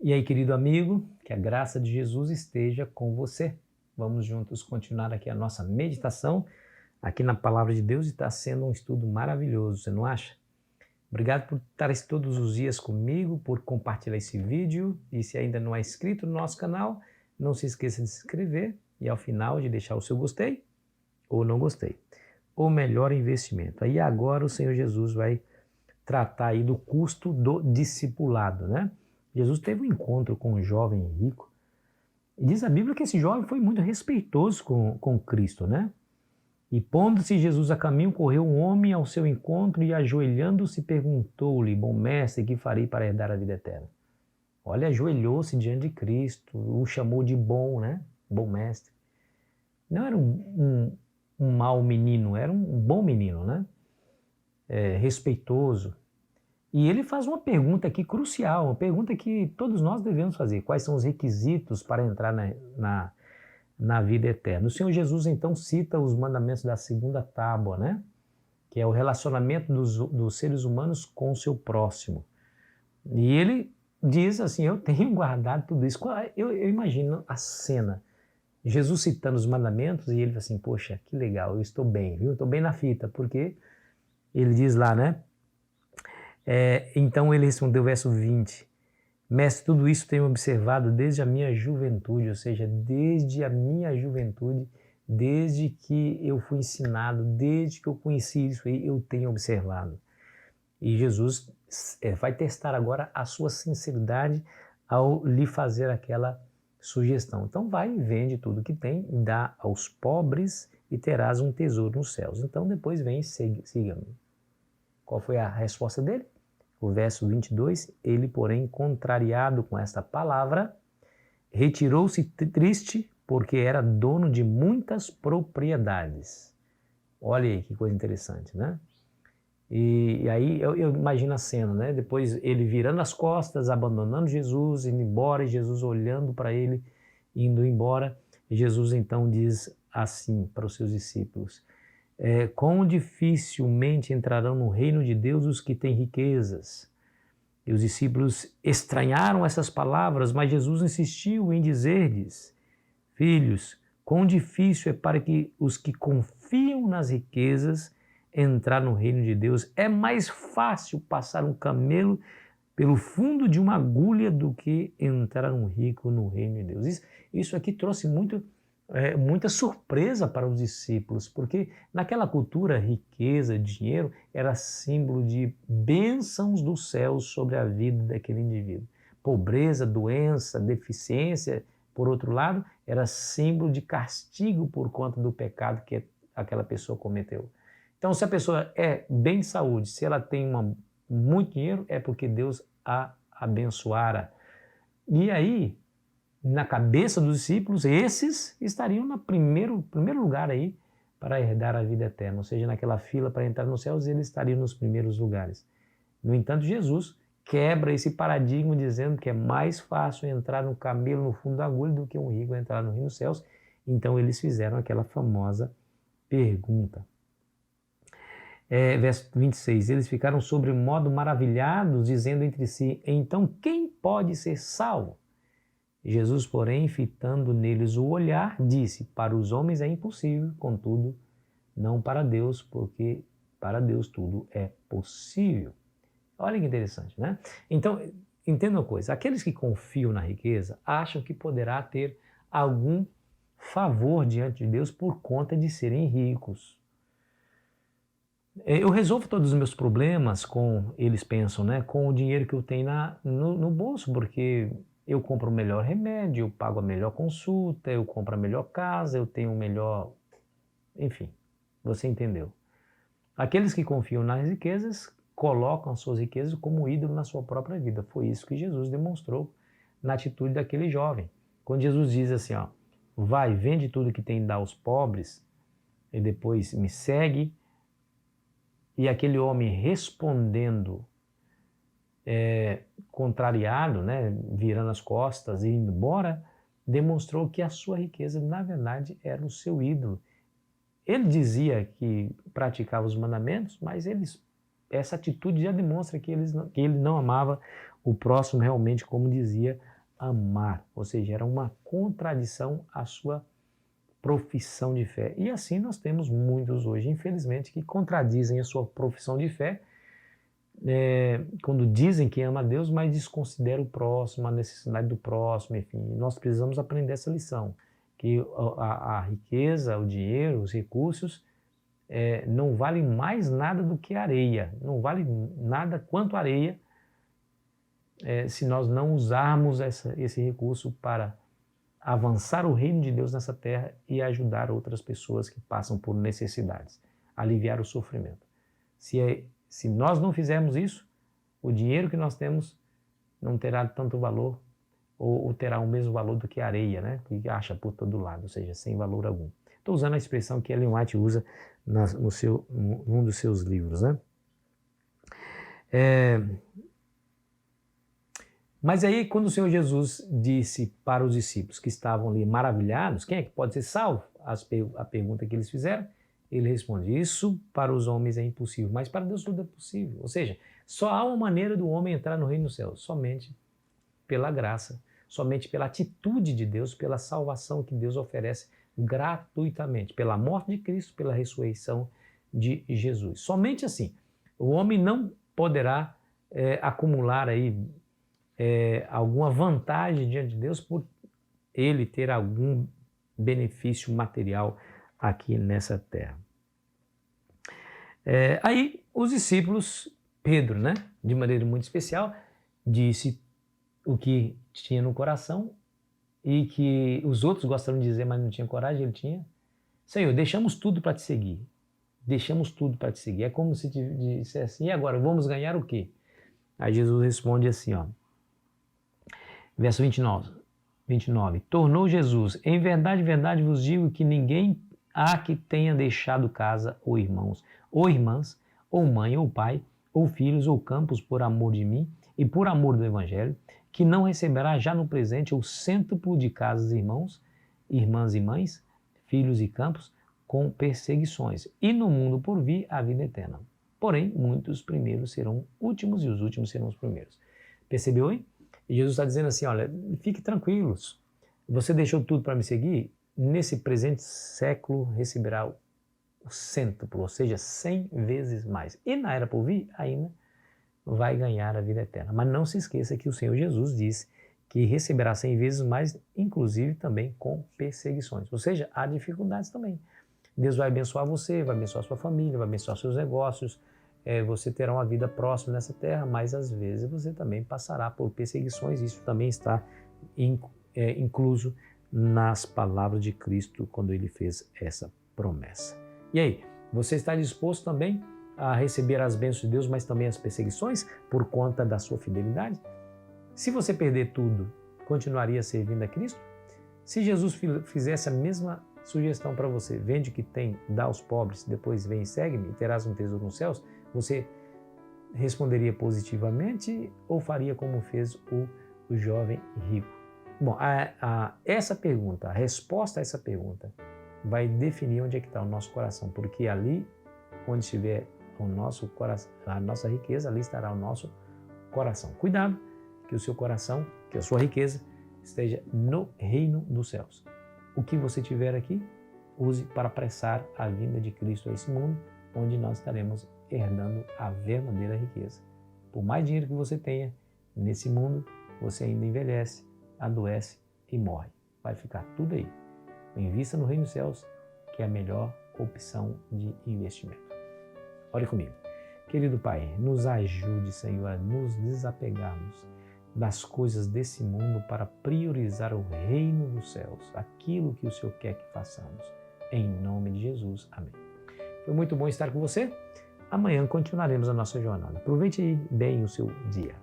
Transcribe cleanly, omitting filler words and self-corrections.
E aí, querido amigo, que a graça de Jesus esteja com você. Vamos juntos continuar aqui a nossa meditação aqui na Palavra de Deus e está sendo um estudo maravilhoso, você não acha? Obrigado por estar todos os dias comigo, por compartilhar esse vídeo e se ainda não é inscrito no nosso canal, não se esqueça de se inscrever e ao final de deixar o seu gostei ou não gostei. Ou melhor investimento. Aí agora o Senhor Jesus vai tratar aí do custo do discipulado, né? Jesus teve um encontro com um jovem rico e diz a Bíblia que esse jovem foi muito respeitoso com Cristo, né? E pondo-se Jesus a caminho, correu um homem ao seu encontro e ajoelhando-se perguntou-lhe: Bom mestre, que farei para herdar a vida eterna? Olha, ajoelhou-se diante de Cristo, o chamou de bom, né? Bom mestre. Não era um mau menino, era um bom menino, né? Respeitoso. E ele faz uma pergunta aqui crucial, uma pergunta que todos nós devemos fazer. Quais são os requisitos para entrar na vida eterna? O Senhor Jesus então cita os mandamentos da segunda tábua, né? Que é o relacionamento dos seres humanos com o seu próximo. E ele diz assim, eu tenho guardado tudo isso. Eu imagino a cena, Jesus citando os mandamentos e ele fala assim, poxa, que legal, eu estou bem, viu? Estou bem na fita, porque ele diz lá, né? Então ele respondeu, verso 20, mestre, tudo isso tenho observado desde a minha juventude, ou seja, desde a minha juventude, desde que eu fui ensinado, desde que eu conheci isso aí, eu tenho observado. E Jesus vai testar agora a sua sinceridade ao lhe fazer aquela sugestão. Então vai e vende tudo que tem, dá aos pobres e terás um tesouro nos céus. Então depois vem e siga-me. Qual foi a resposta dele? O verso 22, ele, porém, contrariado com esta palavra, retirou-se triste porque era dono de muitas propriedades. Olha aí que coisa interessante, né? E aí eu imagino a cena, né? Depois ele virando as costas, abandonando Jesus, indo embora, e Jesus olhando para ele, indo embora. E Jesus então diz assim para os seus discípulos, quão dificilmente entrarão no reino de Deus os que têm riquezas. E os discípulos estranharam essas palavras, mas Jesus insistiu em dizer-lhes, filhos, quão difícil é para que os que confiam nas riquezas entrar no reino de Deus. É mais fácil passar um camelo pelo fundo de uma agulha do que entrar um rico no reino de Deus. Isso aqui trouxe muita surpresa para os discípulos, porque naquela cultura, riqueza, dinheiro, era símbolo de bênçãos dos céus sobre a vida daquele indivíduo. Pobreza, doença, deficiência, por outro lado, era símbolo de castigo por conta do pecado que aquela pessoa cometeu. Então, se a pessoa é bem de saúde, se ela tem muito dinheiro, é porque Deus a abençoara. E aí, na cabeça dos discípulos, esses estariam no primeiro lugar aí para herdar a vida eterna, ou seja, naquela fila para entrar nos céus, eles estariam nos primeiros lugares. No entanto, Jesus quebra esse paradigma dizendo que é mais fácil entrar no camelo no fundo da agulha do que um rico entrar no reino dos céus. Então eles fizeram aquela famosa pergunta. Verso 26, eles ficaram sobremodo maravilhados, dizendo entre si, então quem pode ser salvo? Jesus, porém, fitando neles o olhar, disse, para os homens é impossível, contudo, não para Deus, porque para Deus tudo é possível. Olha que interessante, né? Então, entenda uma coisa, aqueles que confiam na riqueza acham que poderá ter algum favor diante de Deus por conta de serem ricos. Eu resolvo todos os meus problemas eles pensam, né, com o dinheiro que eu tenho no bolso, porque eu compro o melhor remédio, eu pago a melhor consulta, eu compro a melhor casa, eu tenho o melhor... Enfim, você entendeu. Aqueles que confiam nas riquezas colocam as suas riquezas como ídolo na sua própria vida. Foi isso que Jesus demonstrou na atitude daquele jovem. Quando Jesus diz assim, ó, vai, vende tudo que tem e dá aos pobres, e depois me segue, e aquele homem respondendo, contrariado, né, virando as costas e indo embora, demonstrou que a sua riqueza, na verdade, era o seu ídolo. Ele dizia que praticava os mandamentos, mas essa atitude já demonstra que ele não amava o próximo realmente, como dizia amar, ou seja, era uma contradição à sua profissão de fé. E assim nós temos muitos hoje, infelizmente, que contradizem a sua profissão de fé, quando dizem que ama a Deus, mas desconsideram o próximo, a necessidade do próximo, enfim. Nós precisamos aprender essa lição, que a riqueza, o dinheiro, os recursos, não valem mais nada do que areia, não vale nada quanto areia, se nós não usarmos esse recurso para avançar o reino de Deus nessa terra e ajudar outras pessoas que passam por necessidades, aliviar o sofrimento. Se nós não fizermos isso, o dinheiro que nós temos não terá tanto valor ou terá o mesmo valor do que a areia, né? Que acha por todo lado, ou seja, sem valor algum. Estou usando a expressão que Ellen White usa num dos seus livros, né? Mas aí, quando o Senhor Jesus disse para os discípulos que estavam ali maravilhados, quem é que pode ser salvo? A pergunta que eles fizeram, ele responde, isso para os homens é impossível, mas para Deus tudo é possível. Ou seja, só há uma maneira do homem entrar no reino dos céus, somente pela graça, somente pela atitude de Deus, pela salvação que Deus oferece gratuitamente, pela morte de Cristo, pela ressurreição de Jesus. Somente assim. O homem não poderá acumular aí alguma vantagem diante de Deus por ele ter algum benefício material aqui nessa terra. Aí os discípulos, Pedro, né, de maneira muito especial, disse o que tinha no coração e que os outros gostaram de dizer, mas não tinha coragem, ele tinha. Senhor, deixamos tudo para te seguir. Deixamos tudo para te seguir. É como se te dissesse assim, e agora, vamos ganhar o quê? Aí Jesus responde assim, ó, verso 29. Tornou Jesus, em verdade vos digo que ninguém há que tenha deixado casa ou irmãos, ou irmãs, ou mãe, ou pai, ou filhos, ou campos por amor de mim e por amor do Evangelho, que não receberá já no presente o cêntuplo de casas, irmãos, irmãs e mães, filhos e campos, com perseguições, e no mundo por vir a vida eterna. Porém, muitos primeiros serão últimos e os últimos serão os primeiros. Percebeu, hein? E Jesus está dizendo assim, olha, fique tranquilos, você deixou tudo para me seguir, nesse presente século receberá o cêntuplo, ou seja, 100 vezes mais. E na era por vir, ainda vai ganhar a vida eterna. Mas não se esqueça que o Senhor Jesus disse que receberá 100 vezes mais, inclusive também com perseguições. Ou seja, há dificuldades também. Deus vai abençoar você, vai abençoar sua família, vai abençoar seus negócios, você terá uma vida próxima nessa terra, mas às vezes você também passará por perseguições. Isso também está incluso nas palavras de Cristo quando ele fez essa promessa. E aí, você está disposto também a receber as bênçãos de Deus, mas também as perseguições por conta da sua fidelidade? Se você perder tudo, continuaria servindo a Cristo? Se Jesus fizesse a mesma sugestão para você, vende o que tem, dá aos pobres, depois vem e segue-me e terás um tesouro nos céus, você responderia positivamente ou faria como fez o jovem rico? Bom, essa pergunta, a resposta a essa pergunta vai definir onde é que está o nosso coração, porque ali onde estiver o nosso coração, a nossa riqueza, ali estará o nosso coração. Cuidado que o seu coração, que a sua riqueza esteja no reino dos céus. O que você tiver aqui, use para apressar a vinda de Cristo a esse mundo, onde nós estaremos herdando a verdadeira riqueza. Por mais dinheiro que você tenha, nesse mundo, você ainda envelhece, adoece e morre. Vai ficar tudo aí. Invista no reino dos céus, que é a melhor opção de investimento. Ore comigo. Querido Pai, nos ajude, Senhor, a nos desapegarmos das coisas desse mundo para priorizar o reino dos céus, aquilo que o Senhor quer que façamos. Em nome de Jesus. Amém. Foi muito bom estar com você. Amanhã continuaremos a nossa jornada. Aproveite bem o seu dia.